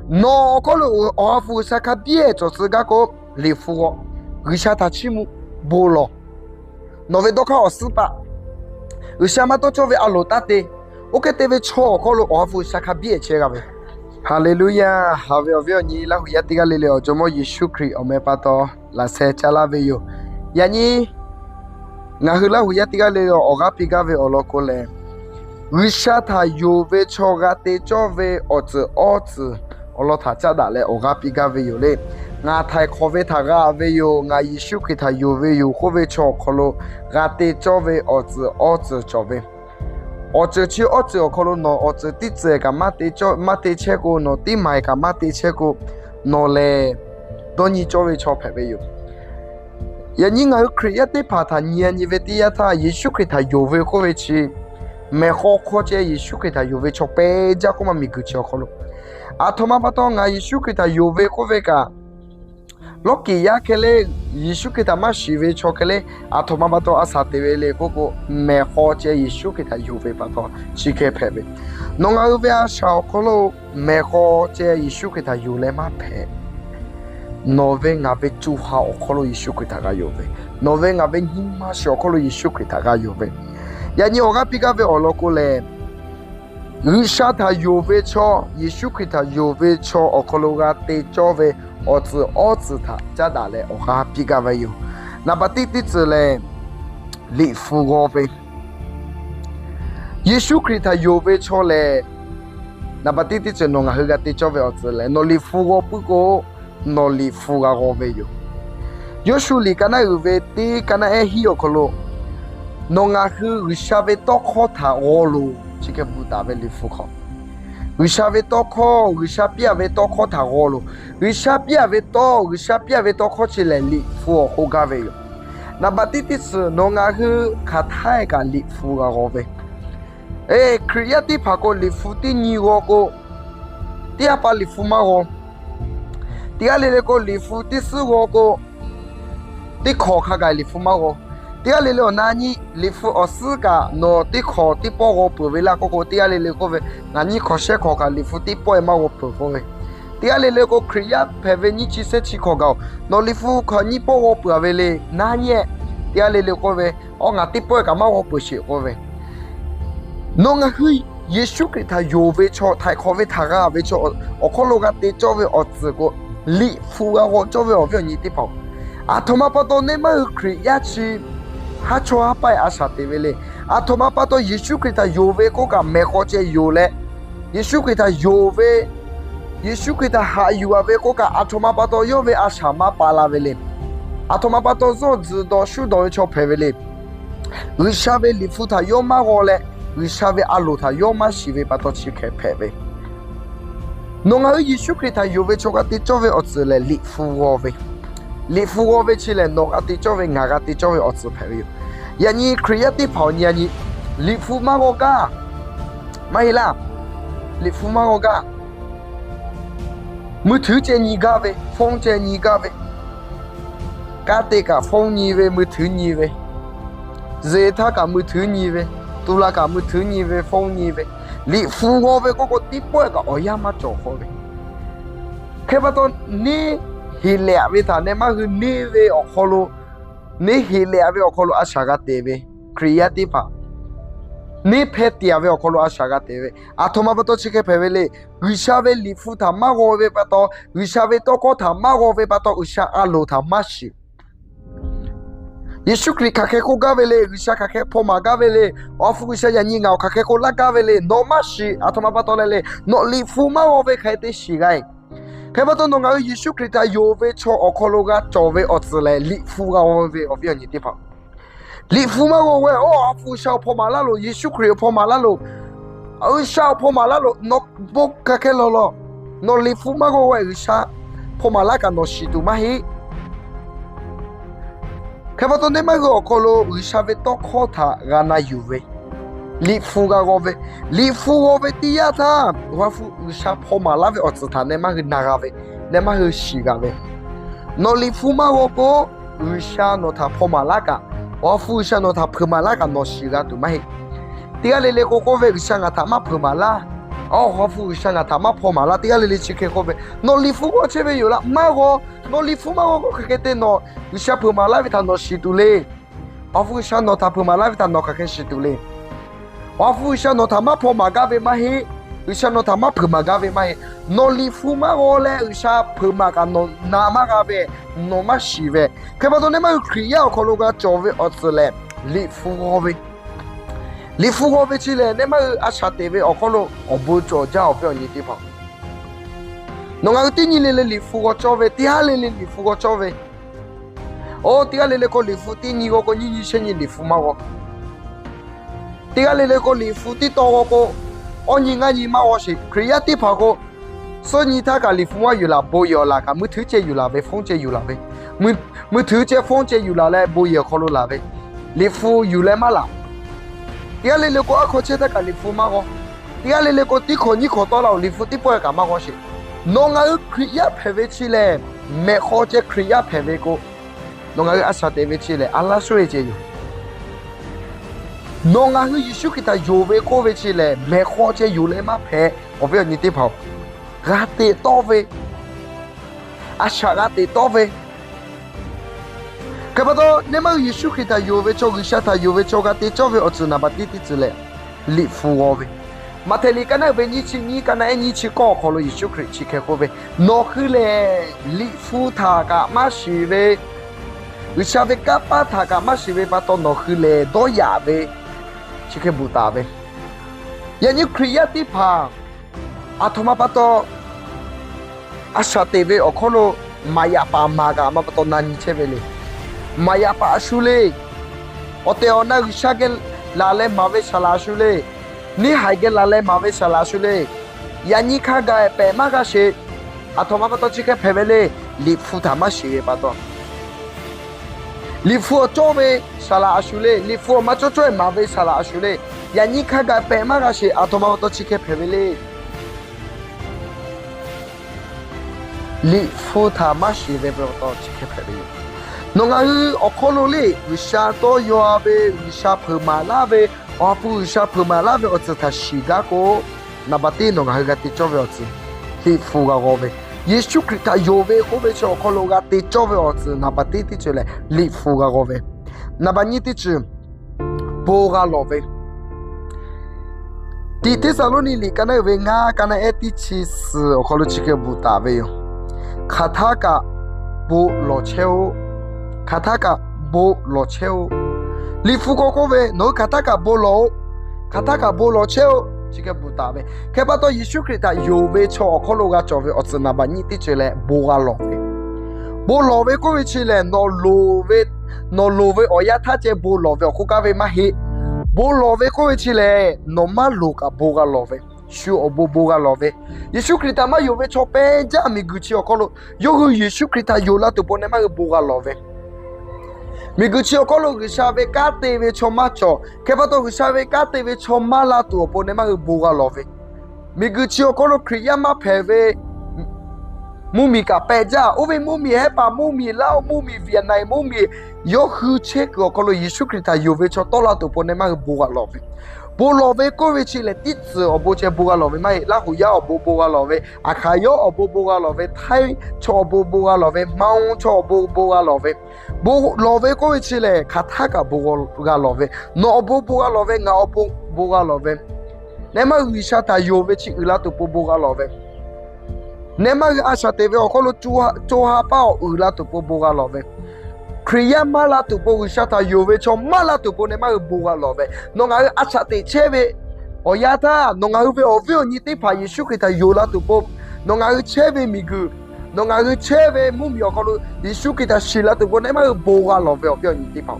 no kolo ofu sakabie to tsugako lifuo risha tachimu bolo no ve doka osupa risha mato chove alotate oketeve cho kolo ofu sakabie chegave hallelujah have ni la huyatiga lele ojomo Yeshu Christ omepato la se chalave yo yani ngahula huyatiga lele ogapigave olokole risha ta yove chogate chove otsu olota chada le ogapigave yo le nga thai khove thaga ave yo nga Yeshu Christ yove yo khove chokolo gate chove otsu chove 어쩌지 어쩌고로 너 어쩌지 제가 마테 체고 너 디마이가 마테 체고 너래 돈이 저왜 접해요 야닝아 크리에이티 파타 니아니베티야타 예수 크리스타 요베 코베치 메호 코제 예수 크리스타 요베 접배 자꾸만 미그치어 콜로 아토마바토가 예수 크리스타 요베 코베가 로키야 켈레 Yeshu kita mashive chokele atoma bato asatevele koko mehoche Yeshu kita yuve bato chike pebe nonga uve asha kolo mehoche Yeshu kita yule mape nove ngave chuha okolo Yeshu kita ga yuve nove ngave hima shokolo Yeshu kita ga yuve yani oga pigave olokole Rishata yuve cho Yeshu kita yuve cho okolo ga te chove otsu ta jada le oha pigave yo na batiti tsle li fugove Yeshu Christ yove chole na batiti tse no nga hugati chove otsu le no li fugo pugo no li fuga gove yo Yeshu li kana uve ti kana e hi okolo no nga hu rishave to khota olo chike budave li fugo Rishave toko, rishapiave toko tagolo. Rishapiave toko chileli fu hogaveyo. Na batitis no ngahu katai ka li fu gave. Creati pako li futi nigogo. Tia pa li fumago. Tia leleko li futi sugogo. Ti koka ga li fumago. Tia lele onani lifu osuga no tiko tipo go puvela koko tia lele kove nani koshe koka lifu tipo ema go puvove tia lele ko kriya peveni chise chikoga no lifu kani po go puvele nani tia lele kove onga tipo ka ma go pushi kove no nga hui Yeshu Christ yove cho thai kove thaga ave cho okologa te chove otsugo li fu ga go chove ovyo ni tipo atoma pato ne ma kriya chi hacho apai asate vele atoma pato Yeshu Christ yove ko ka mekoche yole Yeshu Christ ha yuave ko ka atoma pato yove ashama pala vele atoma pato zo do shu do cho pevele rishave lifuta yoma gole rishave aluta yoma shive pato chike peve nonga Yeshu Christ yove choka ti chove otsule li fugove chile no ati chove ngagati chove otsu perio yani creative pao yani li fumagoga maila li fumagoga mutu je ni gave fong je ni gave kate ka fong ni ve mutu ni ve zeta ka mutu ni ve tula ka mutu ni ve fong ni ve li fugove koko tipo ka oyama chokove kebaton ni hile avita ne ma neve okolo ne hile ave okolo ashaga teve creative ne pheti ave okolo ashaga teve atoma bato chike pevele rishave lifuta magove pato rishave toko ta magove pato usha alo ta mashi Yeshu Christ kake ko gavele risha kake poma gavele ofu risha yaninga kake ko la gavele no mashi atoma bato lele no lifuma ove khaite shigai Kebato no nga Yeshu Christ yove cho okologa chove otsle li fuga ove ovyo ni tipa li fuma go we o afu sha pomala lo Yeshu Christ pomala lo au sha pomala lo no boka kelolo no li fuma go we sha pomala ka no shitu mahi Kebato ne mago okolo rishave to khota gana yuve li fugove tiata wafu usha pomala ve otsuta ne ma nagave ne ma shigave no li fuma go usha no ta pomala ka wafu usha no ta pomala ka no shiga tu mai tia lele ko ve usha ngata ma pomala 哦，华夫想啊，他妈破嘛，那第二里去开好呗。那里夫我这边有了，妈我，那里夫嘛我开的喏，有些破嘛那边他喏吸毒嘞。华夫想喏他破嘛那边他喏开吸毒嘞。华夫想喏他妈破嘛咖啡嘛嘿，有些喏他妈破嘛咖啡嘛嘿。那里夫嘛我嘞，有些破嘛咖喏那嘛咖啡，喏嘛吸呗。开把到你们可以要考虑个教育儿子嘞，里夫我呗。你复活起来，你们阿啥地位？我可能我不做家，我不要你地方。侬阿个第二年的你复活作为，第二年的你复活作为。哦，第二年的个你复，第二个你先你复嘛个。第二年的个你复，第多个，我你阿你嘛我是，可以呀地方个，所以你他个你复嘛有啦，不有啦，个没推荐有啦呗，封建有啦呗，没推荐封建有啦嘞，不有可能啦呗，你复有嘞嘛啦。第二年个阿可切得个你付嘛个，第二年个地可你可多了，你付地不会干嘛个事，侬阿个可以排位起来，没好只可以排位个，侬阿个阿啥地位起来，阿拉说的有，侬阿个艺术给他有位个位起来，没好只有来嘛排，我不要你地跑，阿得到位，阿啥阿得到位。可不多，你们艺术给他有为做个下他有为做个地做为儿子那把地之类，立富我为，马特里干那为你去你干那你去搞好了艺术可以去开好为，拿去嘞立富他个马是为，为啥为个把他个马是为把到拿去嘞多亚为，去开不大为，呀你可以呀地方，阿他妈把到，阿啥地为我可能买呀把马个嘛把到哪里去为嘞。Maya pa asule, ote ona ushage lale mave shala asule, ni haige lale mave shala asule, yani kaga pe magashe, atoma pato chike pevele, li futama shive pato. Li fu chove shala asule, li fu macho choe mave shala asule, yani kaga pe magashe, atoma pato chike pevele. Li futama shive pato chike pevele. 侬阿个奥克罗嘞，为啥多有阿呗？为啥跑马拉呗？阿不为啥跑马拉呗？儿子他西嘎个，那把地侬阿个地做为儿子，地富个个呗。耶稣基督有为个呗，奥克罗个地做为儿子，那把地地出来，地富个个呗。那把你地去，波个罗呗。地地萨罗尼里干那为俺干那一地去死，奥克罗去个不大呗哟。卡塔个不罗切哦。Kataka bo lo cheo. Li fuko kove no kataka bo lo cheo. Chike butabe. Kebato Yeshu Krita yove cho okologa chove otsunaba niti chile boga love. Bo love kove chile no love oyata che bo love okukave mahi. Bo love kove chile no maluka boga love. Shu obo boga love. Yeshu Krita ma yove cho penja amiguchi okolo. Yogu Yeshu Krita yola tu pone ma boga love. Miguchi okolo gisave kate ve chomacho, kebato gisave kate ve chomala tu opone ma buga love. Miguchi okolo kriyama peve mumi ka peja, ove mumi hepa mumi lao mumi vianai mumi yo hu check okolo Yeshu Krita yove cho tola tu opone ma buga love. Bo love ko ve chile titsu obo che buga love mai lahu ya obo buga love, akayo obo buga love, thai cho obo buga love, maung cho obo buga love. Bo love ko chile kataka boga love no obo boga love nga obo boga love nema wisha ta yove chi ula to boga love nema asha teve okolo choha pa ula to boga love kriya mala to wisha ta yove cho mala to nema boga love no nga asha te cheve oyata no nga uve ovio ni te pa Yeshu kita yola to no nga cheve migu侬阿个车位目标可能你手给他洗了，都不那么不花老费不要你地方，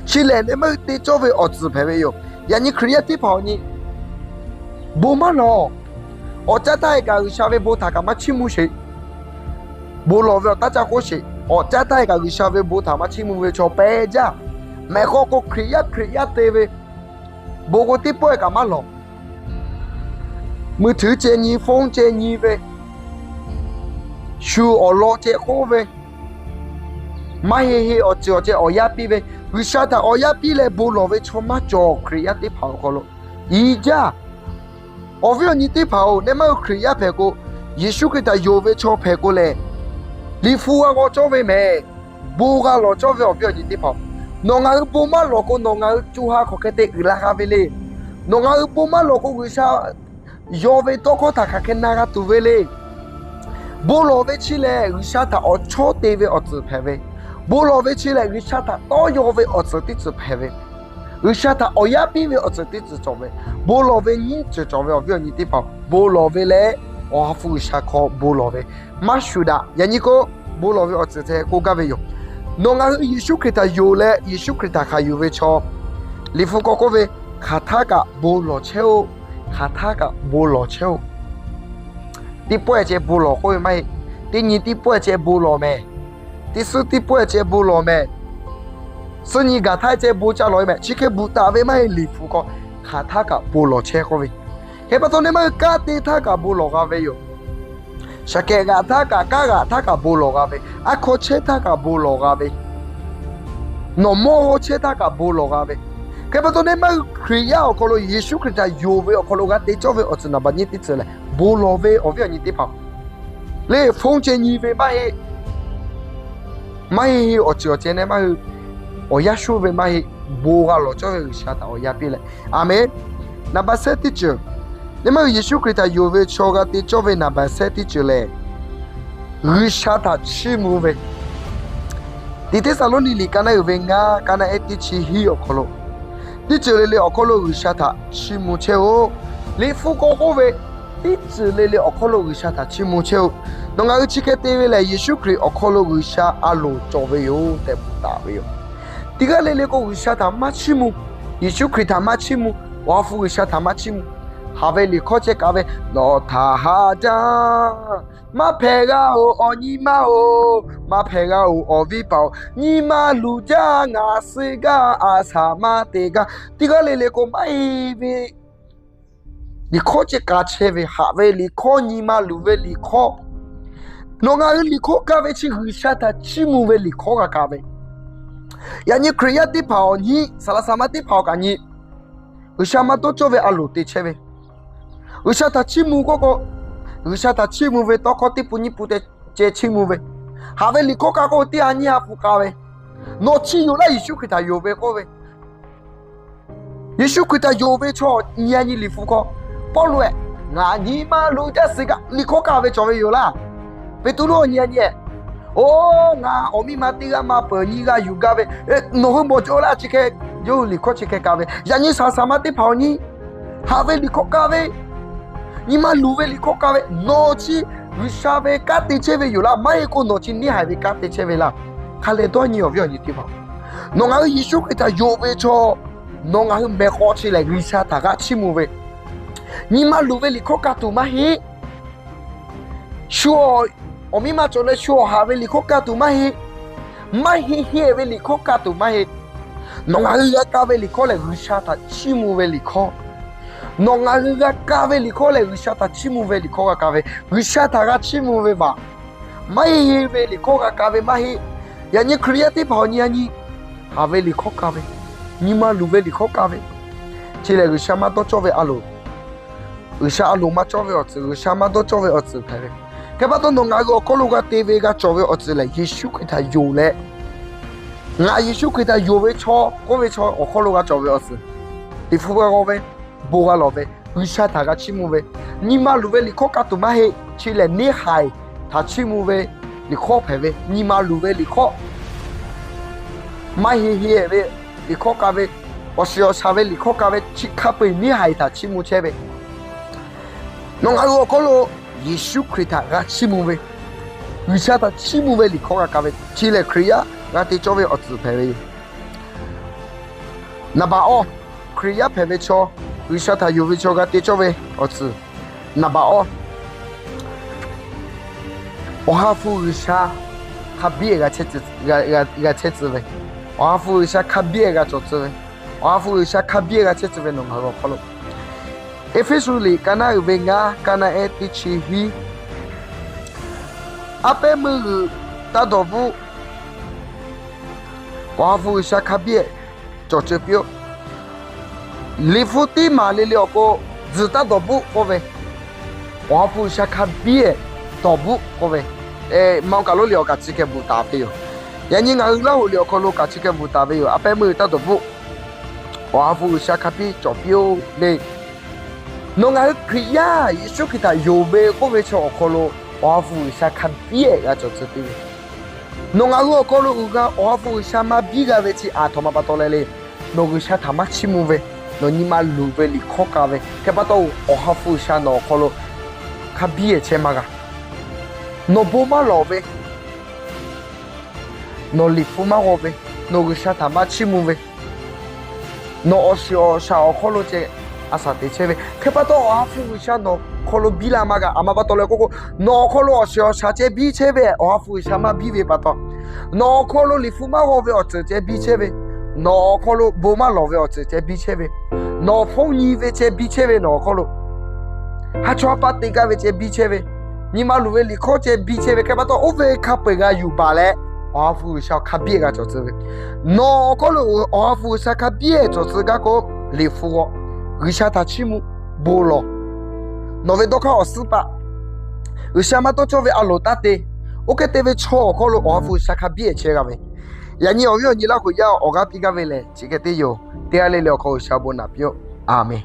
洗了那么得作为儿子陪陪哟，让你可以地方呢，不嘛咯，我在大家消费不他干嘛去木些，不老费大家过些，我在大家消费不他妈去木些做白家，没好个可以对呗，不过地方干嘛咯，没推荐你放荐你呗。Shu olo che kove mahehe oche oyapi ve wishata oyapi le bulove choma cho create paukolo ija 我为你的跑，你们可以陪过，耶稣给他有为超陪过来，你父啊我作为没，不啊老作为我为你的跑，侬啊不嘛老公侬啊就下可给的伊拉哈为嘞，侬啊不嘛老公为啥有为多可他看看那个都为嘞，不老为起来，为啥他我超对为我自陪为，不老为起来，为啥他都有为我自己自陪为。为啥他欧亚比为我自己做为，不老为你做做为我为你的跑，不老为嘞，我付下靠不老为，马修的，人家个不老为我自己国家为用，侬啊耶稣给他有嘞，耶稣给他还有为错，你付个个为，卡他个不老车，卡他个不老车，第八节不老会没，第二第八节不老没，第四第八节不老没。是你个太在不家来没？只看不大为买礼服个，看他个不落车个位，还不到你们家的他个不落个位哟。是个个他个不落个位，啊可车他个不落个位，那么车他个不落个位，还不到你们kri要可能耶稣基督有位，可能个地做位，我只能把你的字来不落位，我不要你的跑，你封建你位买，我只要真的买。我也说为买不个了，就会下到我也别来。阿妹，那把谁的酒？你们耶稣基督有为超个的，就为那把谁的酒嘞？日下他吃木为。你这salon ni kana有为啊，kana一的吃黑哦可咯。你这里里哦可咯日下他吃木切哦，你富高高为，你这里里哦可咯日下他吃木切哦。侬个去个地位来，耶稣基督哦可咯日下阿路做为哟，得不大为哟。第个来个为啥他妈吃木？耶稣基督他妈吃木，我父为啥他妈吃木？哈维里考这个为老他哈家，马陪个哦你妈哦，马陪个哦维包，你妈路家阿西个阿萨马这个，第个来个买为，你考这个车为哈维里考你妈路为里考，侬个里考个为是为啥他吃木为里考个为？Yani kriya di pao ni salah sama di pao ka ni usama to chove alu ti cheve usa ta chimu ko usa ta chimu ve to ko ti puni pute che chimu ve have li ko ka ko ti ani ha fu ka ve no chi yo la yishu kita yo ve ko ve yishu kita yo ve cho ni ani li fu ko po lu e nga ni ma lu ja se ka li ko ka ve cho ve yo la ve tu lo ni ani哦，我咪妈地个妈婆你个有咖啡，侬很莫做啦，这个有离口这个咖啡，人家啥嘛的跑你，哈啡离口咖啡，你妈路啡离口咖啡，诺起为啥啡咖啡车啡有啦，买一个诺起你还会咖啡车啡啦，看来多你有不要你地方，侬个艺术给他有啡错，侬个没好起来为啥大家吃木啡，你妈路啡离口咖啡嘛嘿，说。我咪妈做了说哈为里口卡图嘛嘿嘿为里口卡图嘛嘿，侬阿个咖为里口来为啥他吃木为里口，侬阿个咖为里口来为啥他吃木为里口个咖为，为啥他个吃木为嘛？嘛嘿为里口个咖为嘛嘿，人家 creative 好你你哈为里口咖为，你嘛路为里口咖为，起来为啥嘛都做为阿路，为啥阿路嘛做为儿子，为啥嘛都做为儿子陪。cái bắt đầu nông agro có lúc cái TV cái cho về ở dưới này Giêsu cái thầy yêu lệ ngài Giêsu cái thầy yêu về cho có về cho ở có lúc cái cho về ở dưới đi phụ cái về bố cái lo về người cha thằng cái chim về nhưng mà lúc về đi khó cả tụi mà hay chỉ là nể hài thằng chim về đi khó phải về nhưng mà lúc về đi khó mà hay về đi khó cả về ở sau sau về đi khó cả về chỉ khắp về nể hài thằng chim chơi về nông agro có lúc耶稣基督个吃木为，为啥他吃木为里口个咖啡？吃了kriya，我得做为儿子陪为。那把哦kriya陪为错，为啥他有为错个得做为儿子？那把哦，我哈夫为啥他别个车子个车子为？我哈夫为啥他别个做子为？我哈夫为啥他别个车子为弄好个可能？Efesuli kana ubenga kana etichihi ape mu tadovu wafu shakabie chochepio lifuti malili oko 只打多不各位，王府下看别多不各位，毛卡路了解这个不打的哟，人家俺老了解了解这个不打的哟，阿伯没打多不，王府下看别做标嘞，侬俺可以呀，一说给他有呗，各位瞧可了，王府下看别呀，做这的。侬阿个可能个王府下嘛比个位置啊，他妈把到来嘞，侬个下他妈起木喂，侬你妈路喂里靠个喂，他把到王府下侬可能看比也切嘛个，侬不嘛老喂，侬里夫嘛我喂，侬个下他妈起木喂，侬二十二下可能这阿啥的切喂，他把到王府下侬。可能比啦嘛个，阿妈把到来哥哥，脑可能小下这比切呗，我付一下嘛比喂把到，脑可能里付嘛我喂直接比切呗，脑可能不嘛老喂直接比切呗，脑风你喂这比切呗，脑可能，还抓把这个喂这比切呗，你嘛路喂里靠这比切呗，看把到我喂卡贝个有把嘞，我付一下卡别个就是喂，脑可能我付一下卡别就是个个里付我，一下他起木不了。侬会多看二十八，有些嘛都做为阿罗达的，我给这位错可能我付下卡别切个喂，人家有你那会要我个比个为嘞，这个得有，第二类了可小不那表，阿妹。